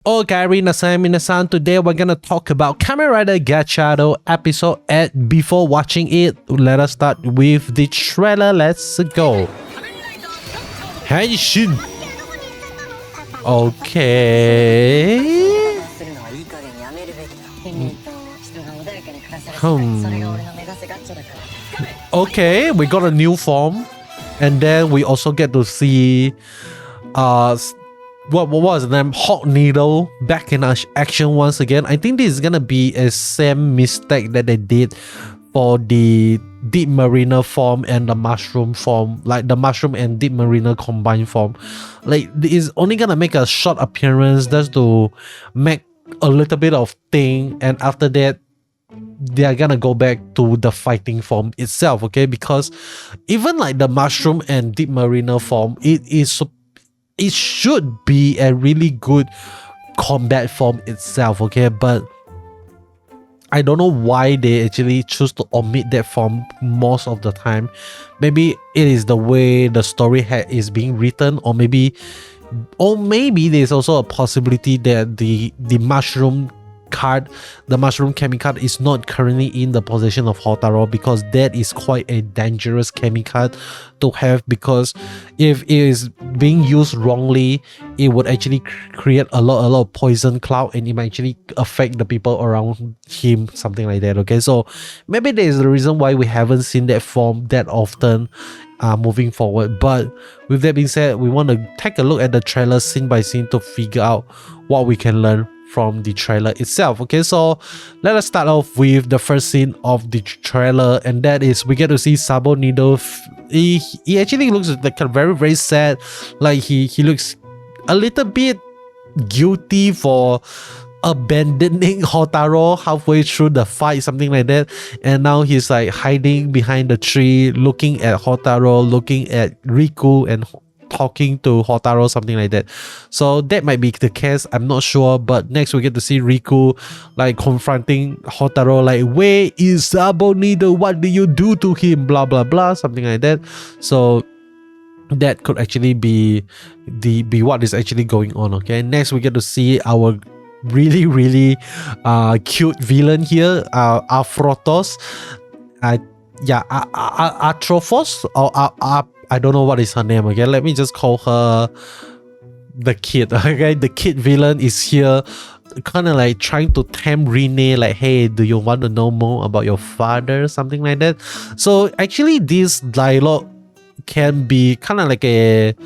Okay, minasan, today we're gonna talk about Kamen Rider Gotchard episode 8. Before watching it, let us start with the trailer. Let's go. Henshin. Okay. Okay, we got a new form, and then we also get to see what was the name? Hot Needle back in action once again. I think this is gonna be a same mistake that they did for the Deep Mariner form and the Mushroom form, like the Mushroom and Deep Mariner combined form. Like, it's only gonna make a short appearance just to make a little bit of thing, and after that they are gonna go back to the fighting form itself, okay? Because even like the Mushroom and Deep Mariner form, it should be a really good combat form itself, okay? But I don't know why they actually choose to omit that form most of the time. Maybe it is the way the story is being written, or maybe there's also a possibility that the mushroom card, the mushroom Chemy card, is not currently in the possession of Houtarou, because that is quite a dangerous Chemy card to have, because if it is being used wrongly, it would actually create a lot of poison cloud, and it might actually affect the people around him, something like that, okay? So maybe there is the reason why we haven't seen that form that often moving forward. But with that being said, we want to take a look at the trailer scene by scene to figure out what we can learn from the trailer itself, okay? So let us start off with the first scene of the trailer, and that is we get to see Sabo Needle. He actually looks like a very sad, like he looks a little bit guilty for abandoning Houtarou halfway through the fight, something like that, and now he's like hiding behind the tree, looking at Houtarou, looking at Riku, and talking to Houtarou, something like that. So that might be the case, I'm not sure. But next we get to see Riku like confronting Houtarou, like, where is Sabo Needle, what did you do to him, blah blah blah, something like that. So that could actually be what is actually going on, okay? Next we get to see our really cute villain here, Atropos. Atropos, or I don't know what is her name, okay? Let me just call her the kid, okay? The kid villain is here, kind of like trying to tempt Rene, like, hey, do you want to know more about your father, something like that. So actually this dialogue can be kind of like a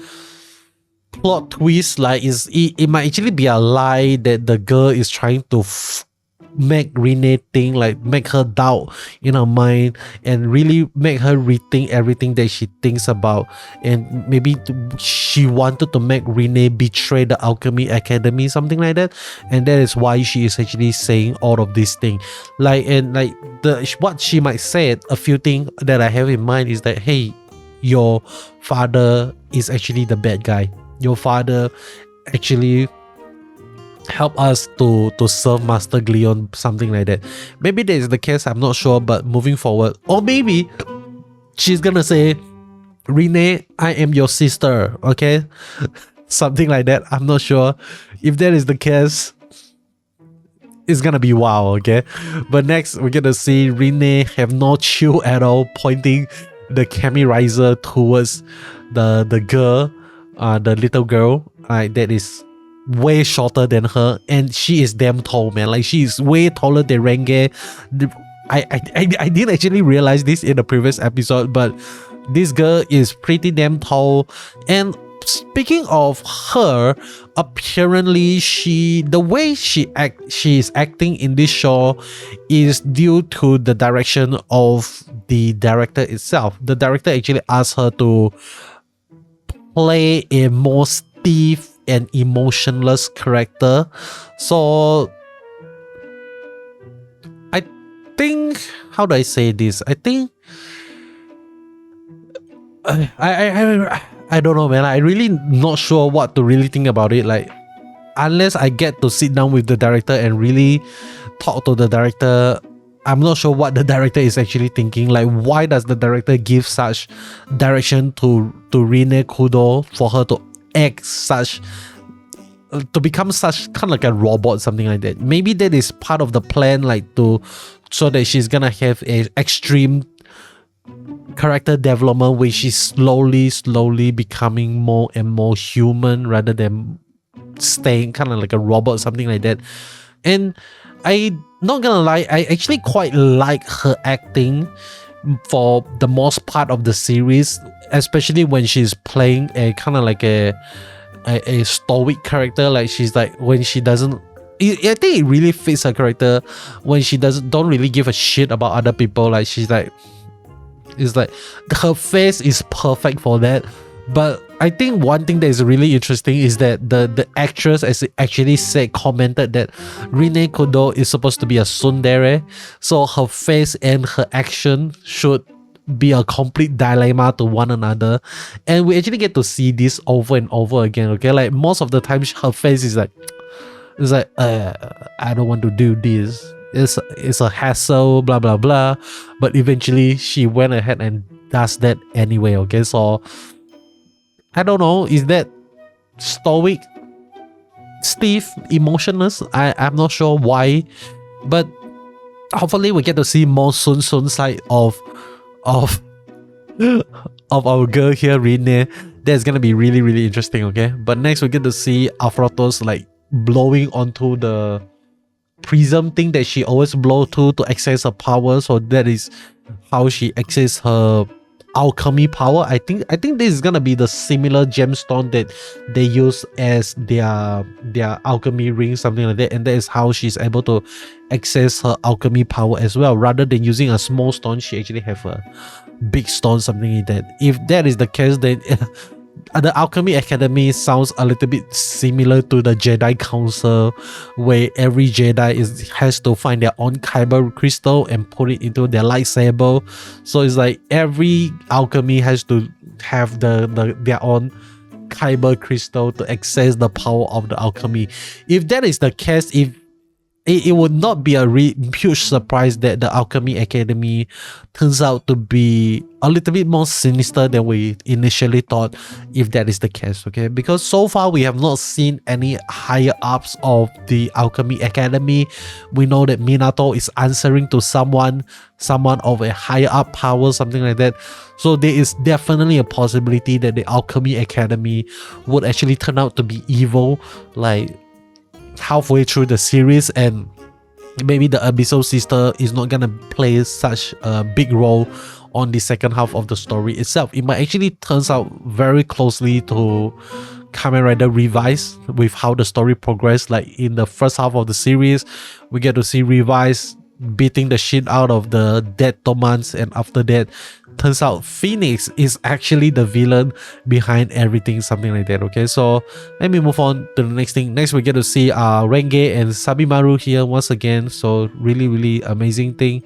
plot twist, like it might actually be a lie that the girl is trying to make Rene think, like make her doubt in her mind, and really make her rethink everything that she thinks about, and maybe she wanted to make Rene betray the Alchemy Academy, something like that, and that is why she is actually saying all of these things. Like, and like what she might say, a few things that I have in mind is that, hey, your father is actually the bad guy. Your father actually help us to serve Master Gleon, something like that. Maybe that is the case, I'm not sure. But moving forward, or maybe she's gonna say, Rene, I am your sister, okay? Something like that, I'm not sure. If that is the case, it's gonna be wow, okay? But next we're gonna see Rene have no chill at all, pointing the Kamen Rider towards the girl, the little girl, that is way shorter than her, and she is damn tall, man. Like, she is way taller than Renge. I didn't actually realize this in the previous episode, but this girl is pretty damn tall. And speaking of her, apparently the way she is acting in this show is due to the direction of the director itself. The director actually asked her to play a more stiff and emotionless character. So I think, how do I say this? I think I don't know, man. I really not sure what to really think about it. Like, unless I get to sit down with the director and really talk to the director, I'm not sure what the director is actually thinking. Like, why does the director give such direction to Rene Kudo for her to act such to become such kind of like a robot, something like that. Maybe that is part of the plan, like so that she's gonna have a extreme character development where she's slowly becoming more and more human rather than staying kind of like a robot, something like that. And I not gonna lie, I actually quite like her acting for the most part of the series, especially when she's playing a kind of like a stoic character. Like she's like, when she doesn't, I think it really fits her character when she don't really give a shit about other people. Like she's like, it's like her face is perfect for that. But I think one thing that is really interesting is that the actress, as it actually said, commented that Rin Kudo is supposed to be a tsundere, so her face and her action should be a complete dilemma to one another. And we actually get to see this over and over again. Okay, like most of the time her face is like, I don't want to do this, it's a hassle, blah blah blah, but eventually she went ahead and does that anyway. Okay, so I don't know, is that stoic, stiff, emotionless? I'm not sure why, but hopefully we get to see more Sun side of our girl here, Rin. That's gonna be really interesting. Okay, but next we get to see Afrotos like blowing onto the prism thing that she always blow to access her power. So that is how she access her alchemy power. I think this is gonna be the similar gemstone that they use as their alchemy ring, something like that, and that is how she's able to access her alchemy power as well. Rather than using a small stone, she actually have a big stone, something like that. If that is the case, then the Alchemy Academy sounds a little bit similar to the Jedi Council, where every Jedi has to find their own kyber crystal and put it into their lightsaber. So it's like every alchemy has to have their own kyber crystal to access the power of the alchemy. If that is the case, it would not be a huge surprise that the Alchemy Academy turns out to be a little bit more sinister than we initially thought, if that is the case. Okay, because so far we have not seen any higher ups of the Alchemy Academy. We know that Minato is answering to someone of a higher up power, something like that. So there is definitely a possibility that the Alchemy Academy would actually turn out to be evil, like halfway through the series, and maybe the Abyssal Sister is not gonna play such a big role on the second half of the story itself. It might actually turns out very closely to Kamen Rider Revise with how the story progressed. Like in the first half of the series, we get to see Revise beating the shit out of the dead Tomans, and after that turns out Phoenix is actually the villain behind everything, something like that. Okay, so let me move on to the next thing. Next we get to see Renge and Sabimaru here once again, so really amazing thing.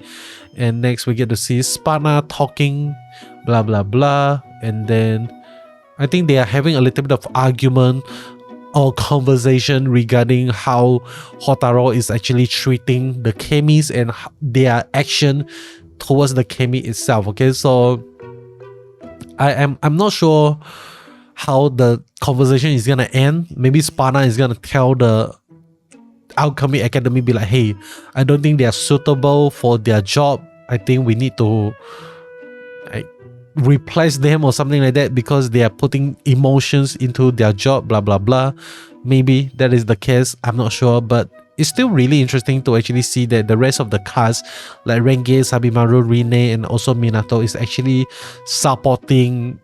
And next we get to see Spana talking blah blah blah, and then I think they are having a little bit of argument or conversation regarding how Houtarou is actually treating the Chemys and their action towards the Chemy itself. Okay, so I'm not sure how the conversation is gonna end. Maybe Spana is gonna tell the Alchemy Academy, be like, hey, I don't think they are suitable for their job. I think we need to replace them or something like that because they are putting emotions into their job, blah blah blah. Maybe that is the case, I'm not sure, but it's still really interesting to actually see that the rest of the cast, like Renge, Sabimaru, Rin, and also Minato, is actually supporting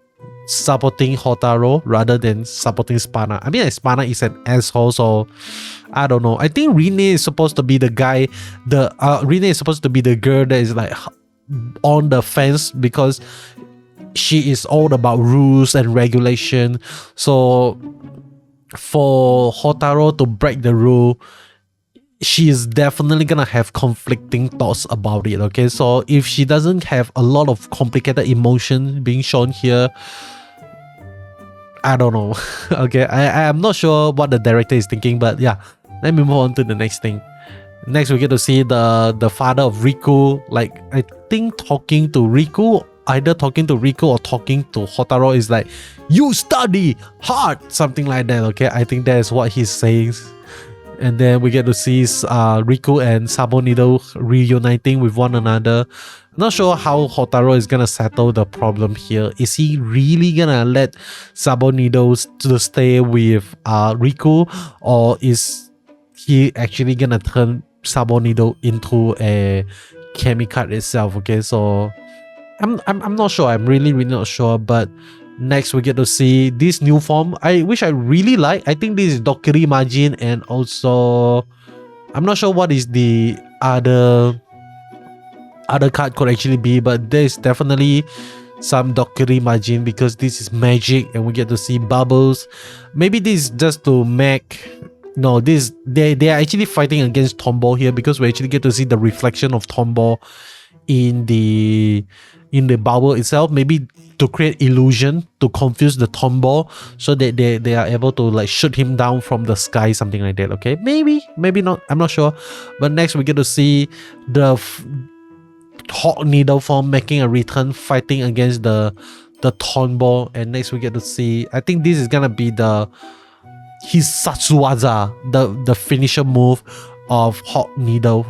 Houtarou rather than supporting Spana. I mean, like, Spana is an asshole, so I don't know. I think Rin is supposed to be the guy, Rin is supposed to be the girl that is like on the fence because she is all about rules and regulation. So for Houtarou to break the rule, she is definitely gonna have conflicting thoughts about it. Okay, so if she doesn't have a lot of complicated emotion being shown here, I don't know. Okay, I'm not sure what the director is thinking, but yeah, let me move on to the next thing. Next we get to see the father of Riku, like I think talking to Riku either talking to Riku or talking to Houtarou is like, you study hard, something like that. Okay, I think that is what he's saying. And then we get to see Riku and Sabonido reuniting with one another. Not sure how Houtarou is gonna settle the problem here. Is he really gonna let Sabonido to stay with Riku, or is he actually gonna turn Sabonido into a Chemy card itself? Okay, so I'm not sure. I'm really not sure. But next we get to see this new form, which I really like. I think this is Dokiri Majin, and also I'm not sure what is the other card could actually be, but there's definitely some Dokiri Majin because this is magic and we get to see bubbles. Maybe this is just to make... No, they are actually fighting against Tombow here because we actually get to see the reflection of Tombow in the bubble itself. Maybe to create illusion, to confuse the Tombow, so that they are able to like shoot him down from the sky, something like that. Okay, maybe not, I'm not sure. But next we get to see the Hawk Needle form making a return, fighting against the Tombow. And next we get to see, I think this is gonna be his Satsuwaza, the finisher move of Hawk Needle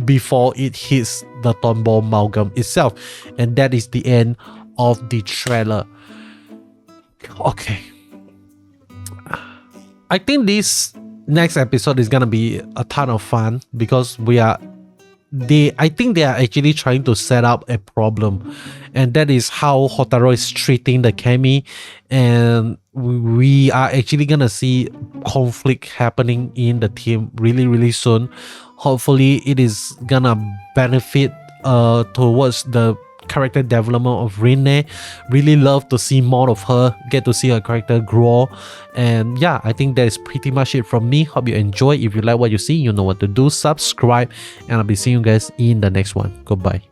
before it hits the Tombow Malgam itself. And that is the end of the trailer. Okay, I think this next episode is gonna be a ton of fun because I think they are actually trying to set up a problem, and that is how Houtarou is treating the Chemy, and we are actually gonna see conflict happening in the team really soon. Hopefully it is gonna benefit towards the character development of Rinne. Really love to see more of her, get to see her character grow. And yeah, I think that is pretty much it from me. Hope you enjoy. If you like what you see, you know what to do. Subscribe, and I'll be seeing you guys in the next one. Goodbye.